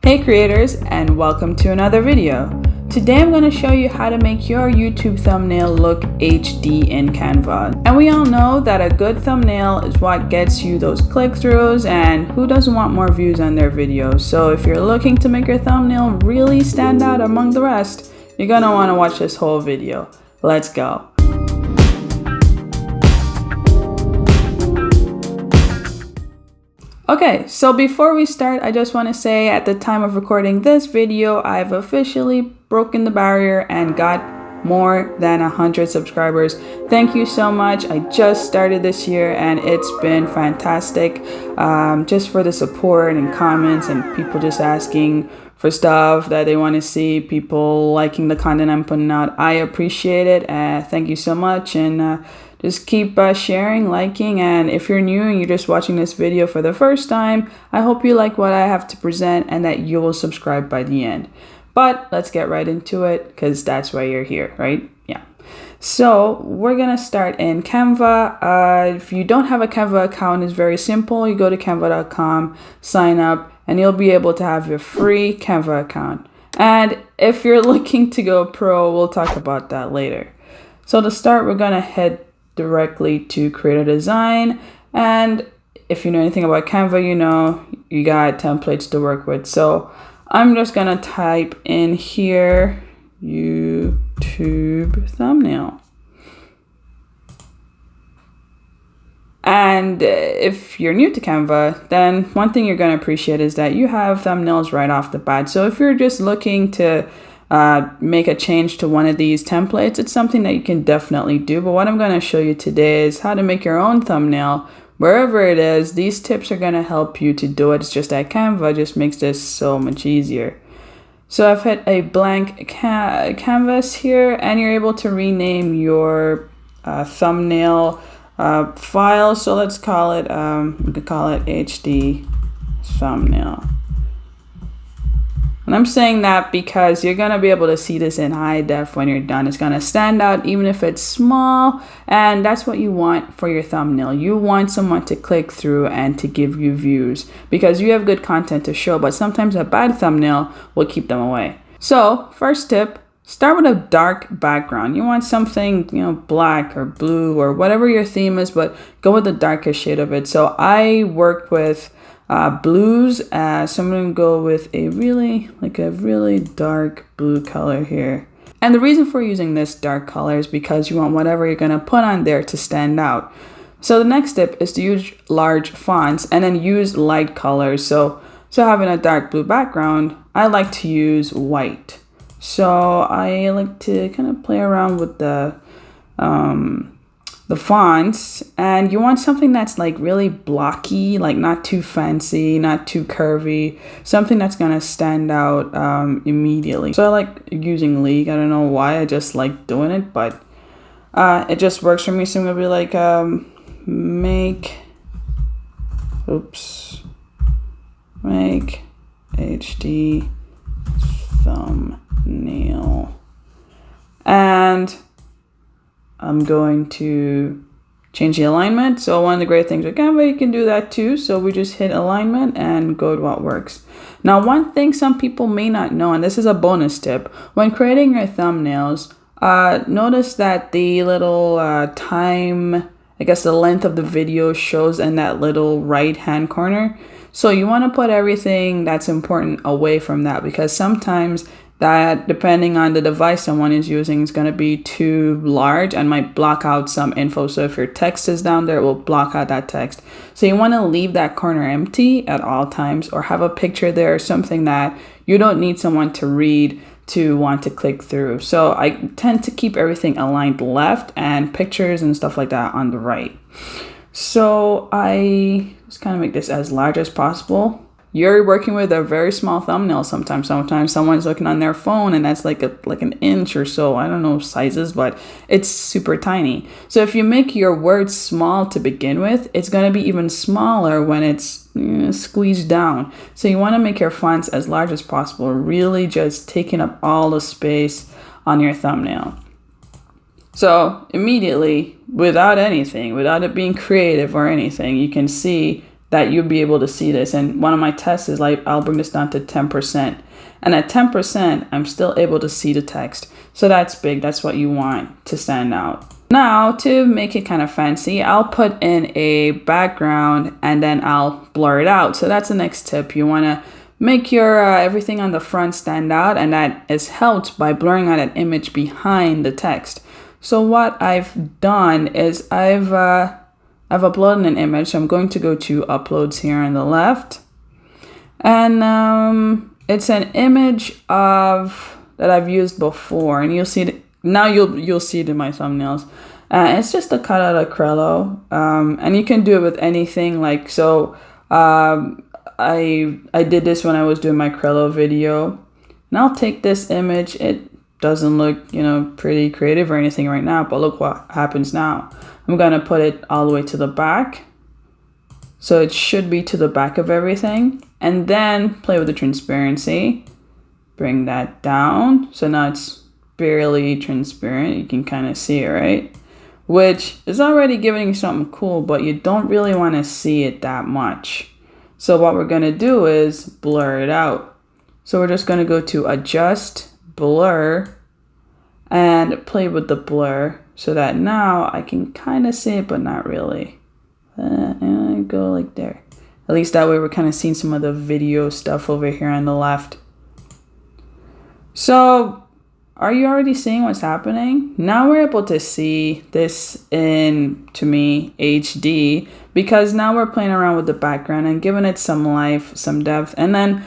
Hey creators, and welcome to another video. Today I'm going to show you how to make your YouTube thumbnail look HD in Canva. And we all know that a good thumbnail is what gets you those click-throughs, and who doesn't want more views on their videos? So if you're looking to make your thumbnail really stand out among the rest, you're going to want to watch this whole video. Let's go. Okay, so before we start, I just want to say at the time of recording this video, I've officially broken the barrier and got more than 100 subscribers. Thank you so much. I just started this year and it's been fantastic, just for the support and comments and people just asking for stuff that they want to see, people liking the content I'm putting out. I appreciate it. Thank you so much, and just keep sharing, liking, and if you're new and you're just watching this video for the first time, I hope you like what I have to present and that you will subscribe by the end. But let's get right into it, because that's why you're here, right? Yeah. So we're gonna start in Canva. If you don't have a Canva account, it's very simple. You go to canva.com, sign up, and you'll be able to have your free Canva account. And if you're looking to go pro, we'll talk about that later. So to start, we're gonna head directly to create a design, and if you know anything about Canva, you know you got templates to work with. So I'm just gonna type in here YouTube thumbnail, and if you're new to Canva, then one thing you're gonna appreciate is that you have thumbnails right off the bat. So if you're just looking to make a change to one of these templates, it's something that you can definitely do. But what I'm going to show you today is how to make your own thumbnail wherever it is. These tips are going to help you to do it. It's just that Canva just makes this so much easier. So I've hit a blank canvas here, and you're able to rename your thumbnail file. So let's call it, we could call it HD thumbnail. And I'm saying that because you're going to be able to see this in high def when you're done. It's going to stand out even if it's small, and that's what you want for your thumbnail. You want someone to click through and to give you views because you have good content to show, but sometimes a bad thumbnail will keep them away. So first tip, start with a dark background. You want something, black or blue or whatever your theme is, but go with the darkest shade of it. So I work with blues, so I'm gonna go with a really dark blue color here. And the reason for using this dark color is because you want whatever you're gonna put on there to stand out. So the next tip is to use large fonts and then use light colors. So having a dark blue background, I like to use white. So I like to kind of play around with the fonts, and you want something that's like really blocky, like not too fancy, not too curvy, something that's gonna stand out immediately. So I like using League. I don't know why, I just like doing it, but it just works for me. So I'm gonna be like make HD thumbnail, and I'm going to change the alignment. So one of the great things with Canva, you can do that too. So we just hit alignment and go to what works. Now, one thing some people may not know, and this is a bonus tip, when creating your thumbnails, notice that the little time, I guess the length of the video shows in that little right hand corner. So you want to put everything that's important away from that, because sometimes that, depending on the device someone is using, is going to be too large and might block out some info. So if your text is down there, it will block out that text. So you want to leave that corner empty at all times, or have a picture there or something that you don't need someone to read to want to click through. So I tend to keep everything aligned left and pictures and stuff like that on the right. So I just kind of make this as large as possible. You're working with a very small thumbnail sometimes. Sometimes someone's looking on their phone and that's like an inch or so. I don't know sizes, but it's super tiny. So if you make your words small to begin with, it's going to be even smaller when it's squeezed down. So you want to make your fonts as large as possible, really just taking up all the space on your thumbnail. So immediately, without it being creative or anything, you can see that you'll be able to see this. And one of my tests is like, I'll bring this down to 10%. And at 10%, I'm still able to see the text. So that's big. That's what you want to stand out. Now, to make it kind of fancy, I'll put in a background and then I'll blur it out. So that's the next tip. You want to make your everything on the front stand out, and that is helped by blurring out an image behind the text. So what I've done is I've uploaded an image. So I'm going to go to uploads here on the left, and it's an image of that I've used before, and you'll see it now. You'll see it in my thumbnails. It's just a cut out of Trello, and you can do it with anything. Like so, I did this when I was doing my Trello video, and I'll take this image. It doesn't look pretty creative or anything right now, but look what happens now. I'm gonna put it all the way to the back, so it should be to the back of everything, and then play with the transparency. Bring that down, so now it's barely transparent. You can kind of see it, right? Which is already giving you something cool, but you don't really want to see it that much. So what we're gonna do is blur it out. So we're just gonna go to adjust, blur, and play with the blur so that now I can kind of see it, but not really. And I go like there. At least that way we're kind of seeing some of the video stuff over here on the left. So are you already seeing what's happening? Now we're able to see this in, to me, HD, because now we're playing around with the background and giving it some life, some depth. And then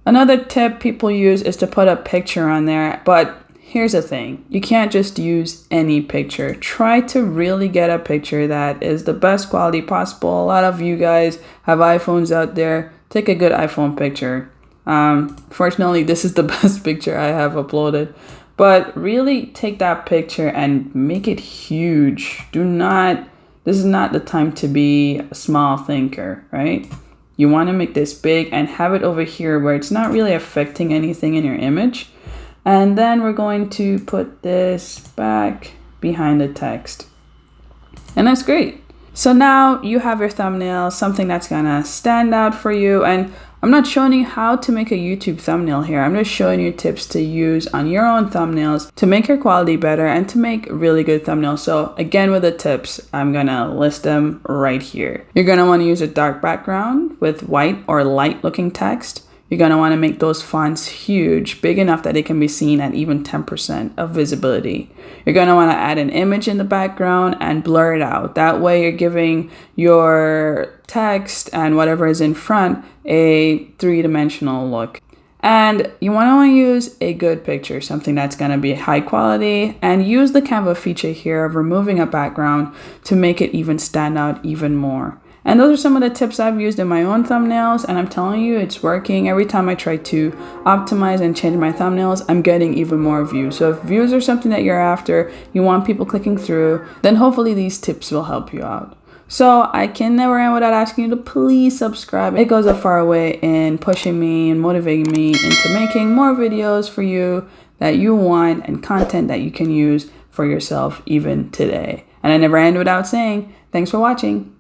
another tip people use is to put a picture on there. But here's the thing, you can't just use any picture. Try to really get a picture that is the best quality possible. A lot of you guys have iPhones out there. Take a good iPhone picture. Fortunately, this is the best picture I have uploaded, but really take that picture and make it huge. This is not the time to be a small thinker, right? You want to make this big and have it over here where it's not really affecting anything in your image. And then we're going to put this back behind the text. And that's great. So now you have your thumbnail, something that's gonna stand out for you. And I'm not showing you how to make a YouTube thumbnail here. I'm just showing you tips to use on your own thumbnails to make your quality better and to make really good thumbnails. So again, with the tips, I'm gonna list them right here. You're gonna wanna use a dark background with white or light looking text. You're gonna wanna make those fonts huge, big enough that it can be seen at even 10% of visibility. You're gonna wanna add an image in the background and blur it out. That way you're giving your text and whatever is in front a three-dimensional look. And you want to use a good picture, something that's going to be high quality, and use the Canva feature here of removing a background to make it even stand out even more. And those are some of the tips I've used in my own thumbnails, and I'm telling you, it's working. Every time I try to optimize and change my thumbnails, I'm getting even more views. So if views are something that you're after, you want people clicking through, then hopefully these tips will help you out. So I can never end without asking you to please subscribe. It goes a far way in pushing me and motivating me into making more videos for you that you want and content that you can use for yourself even today. And I never end without saying, thanks for watching.